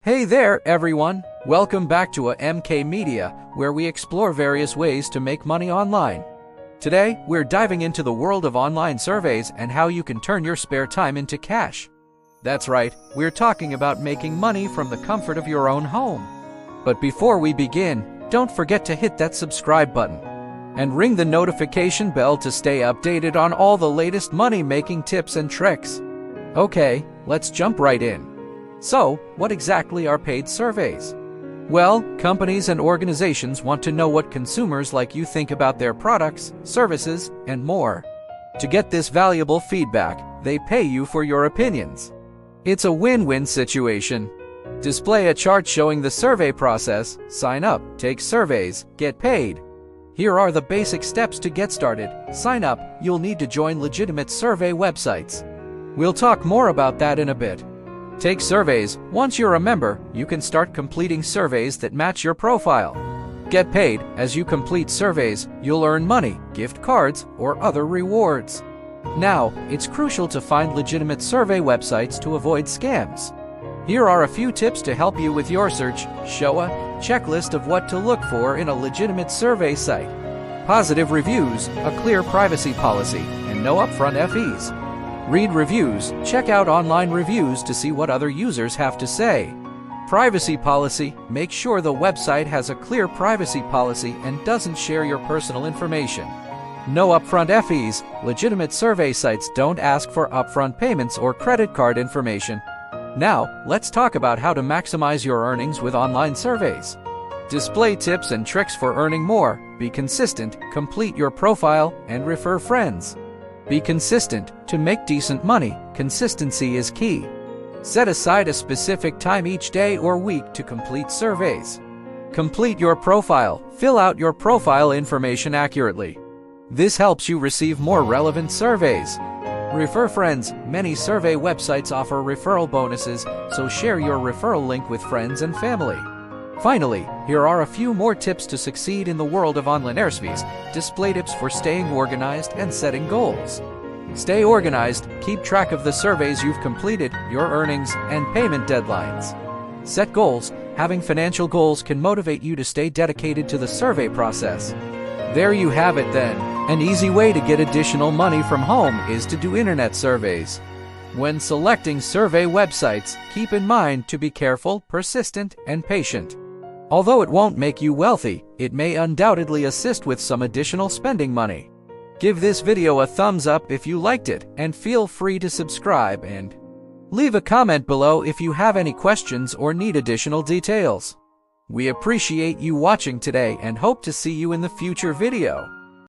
Hey there, everyone! Welcome back to A.M.K Media, where we explore various ways to make money online. Today, we're diving into the world of online surveys and how you can turn your spare time into cash. That's right, we're talking about making money from the comfort of your own home. But before we begin, don't forget to hit that subscribe button and ring the notification bell to stay updated on all the latest money-making tips and tricks. Okay, let's jump right in. So, what exactly are paid surveys? Well, companies and organizations want to know what consumers like you think about their products, services, and more. To get this valuable feedback, they pay you for your opinions. It's a win-win situation. Display a chart showing the survey process, sign up, take surveys, get paid. Here are the basic steps to get started. Sign up, you'll need to join legitimate survey websites. We'll talk more about that in a bit. Take surveys. Once you're a member, you can start completing surveys that match your profile. Get paid. As you complete surveys, you'll earn money, gift cards, or other rewards. Now, it's crucial to find legitimate survey websites to avoid scams. Here are a few tips to help you with your search. Show a checklist of what to look for in a legitimate survey site. Positive reviews, a clear privacy policy, and no upfront fees. Read reviews. Check out online reviews to see what other users have to say. Privacy policy. Make sure the website has a clear privacy policy and doesn't share your personal information. No upfront fees. Legitimate survey sites don't ask for upfront payments or credit card information. Now, let's talk about how to maximize your earnings with online surveys. Display tips and tricks for earning more. Be consistent, complete your profile, and refer friends. Be consistent. To make decent money, consistency is key. Set aside a specific time each day or week to complete surveys. Complete your profile. Fill out your profile information accurately. This helps you receive more relevant surveys. Refer friends. Many survey websites offer referral bonuses, so share your referral link with friends and family. Finally, here are a few more tips to succeed in the world of online surveys. Display tips for staying organized and setting goals. Stay organized. Keep track of the surveys you've completed, your earnings, and payment deadlines. Set goals. Having financial goals can motivate you to stay dedicated to the survey process. There you have it then. An easy way to get additional money from home is to do internet surveys. When selecting survey websites, keep in mind to be careful, persistent, and patient. Although it won't make you wealthy, it may undoubtedly assist with some additional spending money. Give this video a thumbs up if you liked it, and feel free to subscribe and leave a comment below if you have any questions or need additional details. We appreciate you watching today and hope to see you in the future video.